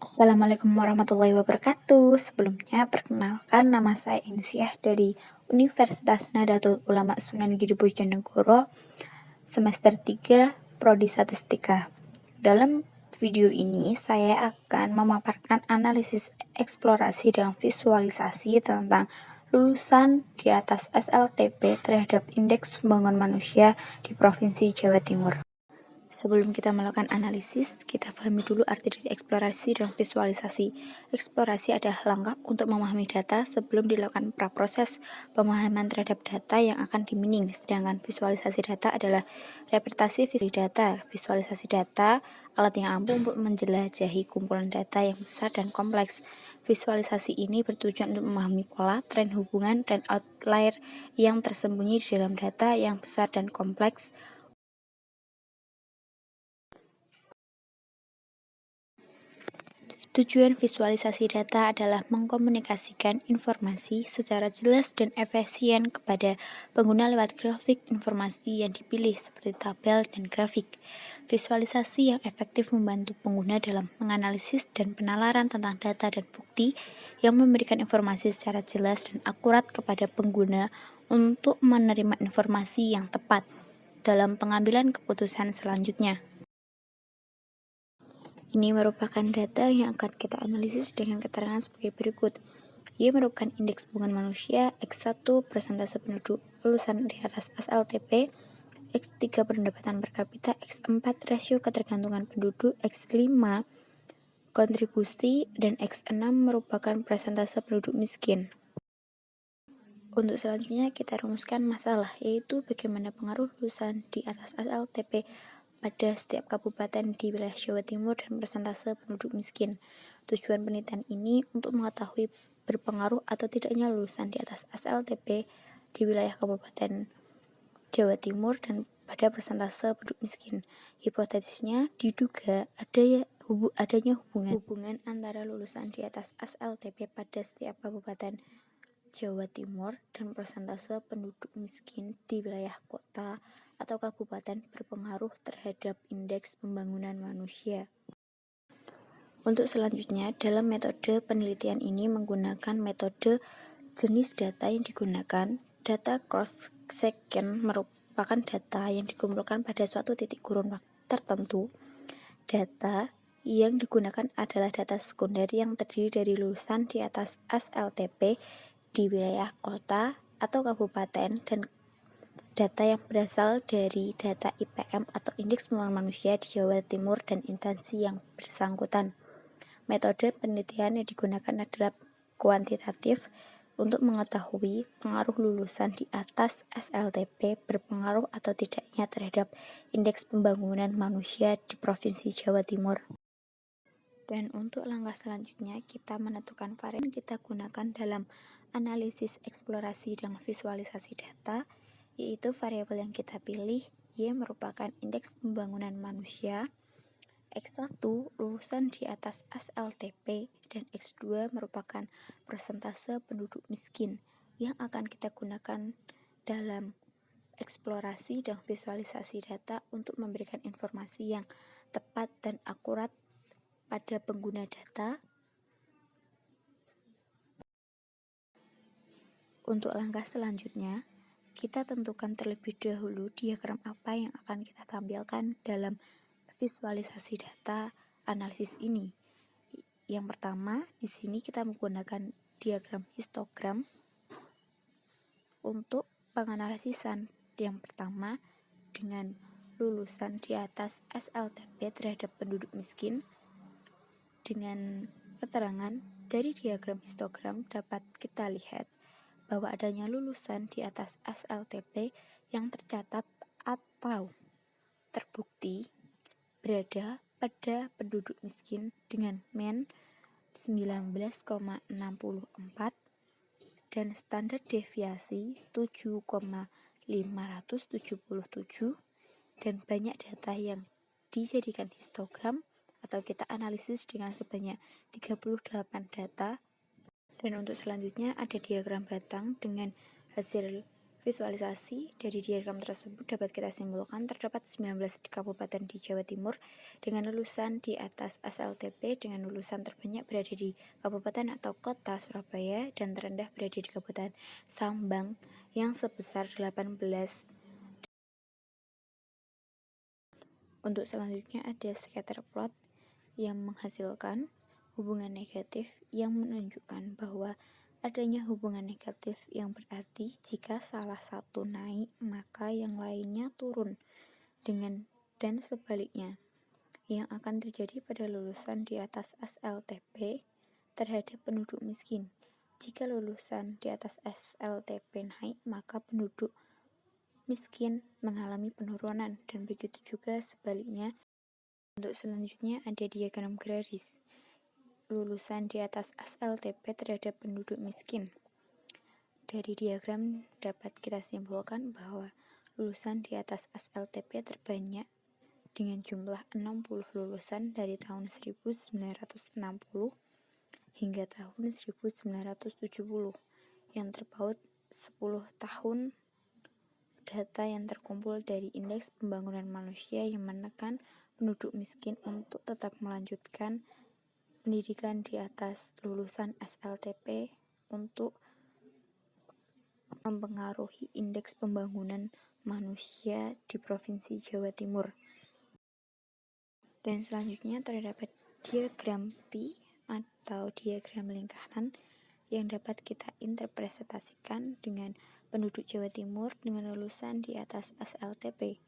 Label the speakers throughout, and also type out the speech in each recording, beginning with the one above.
Speaker 1: Assalamualaikum warahmatullahi wabarakatuh. Sebelumnya, perkenalkan nama saya Insiah dari Universitas Nahdlatul Ulama Sunan Giri Bojonegoro, semester 3, Prodi Statistika. Dalam video ini, saya akan memaparkan analisis eksplorasi dan visualisasi tentang lulusan di atas SLTP terhadap Indeks Pembangunan Manusia di Provinsi Jawa Timur. Sebelum kita melakukan analisis, kita pahami dulu arti dari eksplorasi dan visualisasi. Eksplorasi adalah langkah untuk memahami data sebelum dilakukan praproses pemahaman terhadap data yang akan dimining. Sedangkan visualisasi data adalah representasi visualisasi data. Visualisasi data, alat yang ampuh untuk menjelajahi kumpulan data yang besar dan kompleks. Visualisasi ini bertujuan untuk memahami pola, tren hubungan, dan outlier yang tersembunyi di dalam data yang besar dan kompleks. Tujuan visualisasi data adalah mengkomunikasikan informasi secara jelas dan efisien kepada pengguna lewat grafik informasi yang dipilih seperti tabel dan grafik. Visualisasi yang efektif membantu pengguna dalam menganalisis dan penalaran tentang data dan bukti yang memberikan informasi secara jelas dan akurat kepada pengguna untuk menerima informasi yang tepat dalam pengambilan keputusan selanjutnya. Ini merupakan data yang akan kita analisis dengan keterangan sebagai berikut. Y merupakan indeks pembangunan manusia, X1 persentase penduduk lulusan di atas SLTP, X3 pendapatan per kapita, X4 rasio ketergantungan penduduk, X5 kontribusi, dan X6 merupakan persentase penduduk miskin. Untuk selanjutnya kita rumuskan masalah, yaitu bagaimana pengaruh lulusan di atas SLTP pada setiap kabupaten di wilayah Jawa Timur dan persentase penduduk miskin. Tujuan penelitian ini untuk mengetahui berpengaruh atau tidaknya lulusan di atas SLTP di wilayah Kabupaten Jawa Timur dan pada persentase penduduk miskin. Hipotesisnya diduga adanya hubungan antara lulusan di atas SLTP pada setiap kabupaten Jawa Timur dan persentase penduduk miskin di wilayah kota atau kabupaten berpengaruh terhadap indeks pembangunan manusia. Untuk selanjutnya, dalam metode penelitian ini menggunakan metode jenis data yang digunakan. Data cross-section merupakan data yang dikumpulkan pada suatu titik kurun waktu tertentu. Data yang digunakan adalah data sekunder yang terdiri dari lulusan di atas SLTP di wilayah kota atau kabupaten dan data yang berasal dari data IPM atau Indeks Pembangunan Manusia di Jawa Timur dan instansi yang bersangkutan. Metode penelitian yang digunakan adalah kuantitatif untuk mengetahui pengaruh lulusan di atas SLTP berpengaruh atau tidaknya terhadap Indeks Pembangunan Manusia di Provinsi Jawa Timur. Dan untuk langkah selanjutnya, kita menentukan variabel yang kita gunakan dalam analisis eksplorasi dan visualisasi data, yaitu variabel yang kita pilih Y merupakan indeks pembangunan manusia, X1 lulusan di atas SLTP, dan X2 merupakan persentase penduduk miskin yang akan kita gunakan dalam eksplorasi dan visualisasi data untuk memberikan informasi yang tepat dan akurat pada pengguna data. Untuk langkah selanjutnya, kita tentukan terlebih dahulu diagram apa yang akan kita tampilkan dalam visualisasi data analisis ini. Yang pertama, di sini kita menggunakan diagram histogram untuk penganalisisan. Yang pertama, dengan lulusan di atas SLTP terhadap penduduk miskin. Dengan keterangan dari diagram histogram dapat kita lihat bahwa adanya lulusan di atas SLTP yang tercatat atau terbukti berada pada penduduk miskin dengan MEN 19,64 dan standar deviasi 7,577 dan banyak data yang dijadikan histogram atau kita analisis dengan sebanyak 38 data. Dan untuk selanjutnya ada diagram batang dengan hasil Visualisasi dari diagram tersebut dapat kita simpulkan terdapat 19 kabupaten di Jawa Timur dengan lulusan di atas SLTP dengan lulusan terbanyak berada di kabupaten atau kota Surabaya dan terendah berada di Kabupaten Sambang yang sebesar 18. Untuk selanjutnya ada scatter plot yang menghasilkan hubungan negatif yang menunjukkan bahwa adanya hubungan negatif yang berarti jika salah satu naik maka yang lainnya turun dan sebaliknya yang akan terjadi pada lulusan di atas SLTP terhadap penduduk miskin. Jika lulusan di atas SLTP naik maka penduduk miskin mengalami penurunan dan begitu juga sebaliknya. Untuk selanjutnya ada diagram garis lulusan di atas SLTP terhadap penduduk miskin. Dari diagram dapat kita simpulkan bahwa lulusan di atas SLTP terbanyak dengan jumlah 60 lulusan dari tahun 1960 hingga tahun 1970 yang terpaut 10 tahun data yang terkumpul dari Indeks Pembangunan Manusia yang menekan penduduk miskin untuk tetap melanjutkan pendidikan di atas lulusan SLTP untuk mempengaruhi indeks pembangunan manusia di Provinsi Jawa Timur. Dan selanjutnya terdapat diagram pi atau diagram lingkaran yang dapat kita interpretasikan dengan penduduk Jawa Timur dengan lulusan di atas SLTP.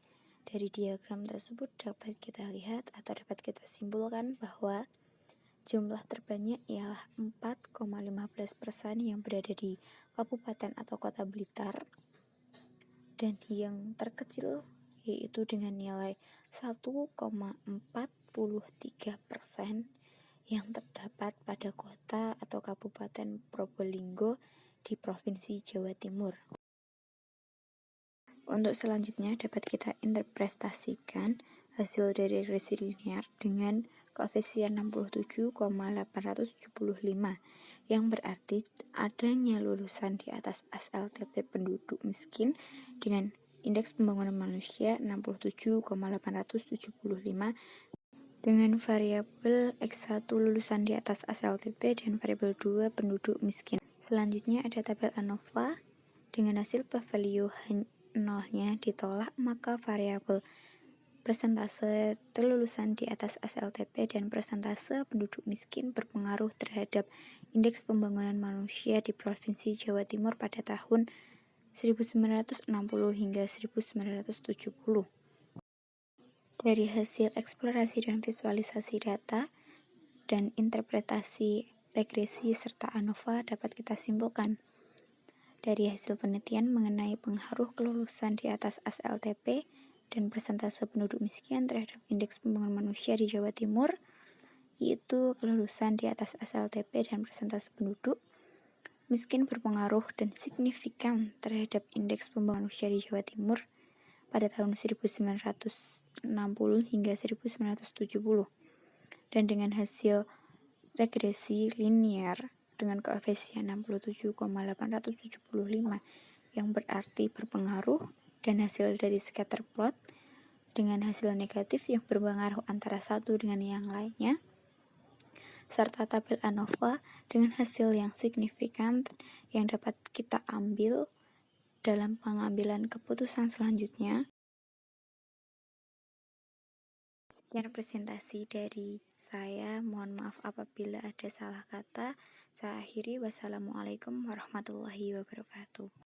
Speaker 1: Dari diagram tersebut dapat kita lihat atau dapat kita simpulkan bahwa jumlah terbanyak ialah 4,15% yang berada di kabupaten atau kota Blitar dan yang terkecil yaitu dengan nilai 1,43% yang terdapat pada kota atau kabupaten Probolinggo di Provinsi Jawa Timur. Untuk selanjutnya dapat kita interpretasikan hasil dari regresi linear dengan koefisien 67,875 yang berarti adanya lulusan di atas SLTP penduduk miskin dengan indeks pembangunan manusia 67,875 dengan variabel X1 lulusan di atas SLTP dan variabel 2 penduduk miskin. Selanjutnya ada tabel ANOVA dengan hasil p-value nolnya ditolak maka variabel persentase kelulusan di atas SLTP dan persentase penduduk miskin berpengaruh terhadap indeks pembangunan manusia di Provinsi Jawa Timur pada tahun 1960 hingga 1970. Dari hasil eksplorasi dan visualisasi data dan interpretasi regresi serta ANOVA dapat kita simpulkan dari hasil penelitian mengenai pengaruh kelulusan di atas SLTP dan persentase penduduk miskin terhadap indeks pembangunan manusia di Jawa Timur, yaitu kelulusan di atas SLTP dan persentase penduduk miskin berpengaruh dan signifikan terhadap indeks pembangunan manusia di Jawa Timur pada tahun 1960 hingga 1970. Dan dengan hasil regresi linear dengan koefisien 67,875 yang berarti berpengaruh dan hasil dari scatter plot dengan hasil negatif yang berpengaruh antara satu dengan yang lainnya serta tabel ANOVA dengan hasil yang signifikan yang dapat kita ambil dalam pengambilan keputusan selanjutnya. Sekian presentasi dari saya, mohon maaf apabila ada salah kata. Saya akhiri, wassalamualaikum warahmatullahi wabarakatuh.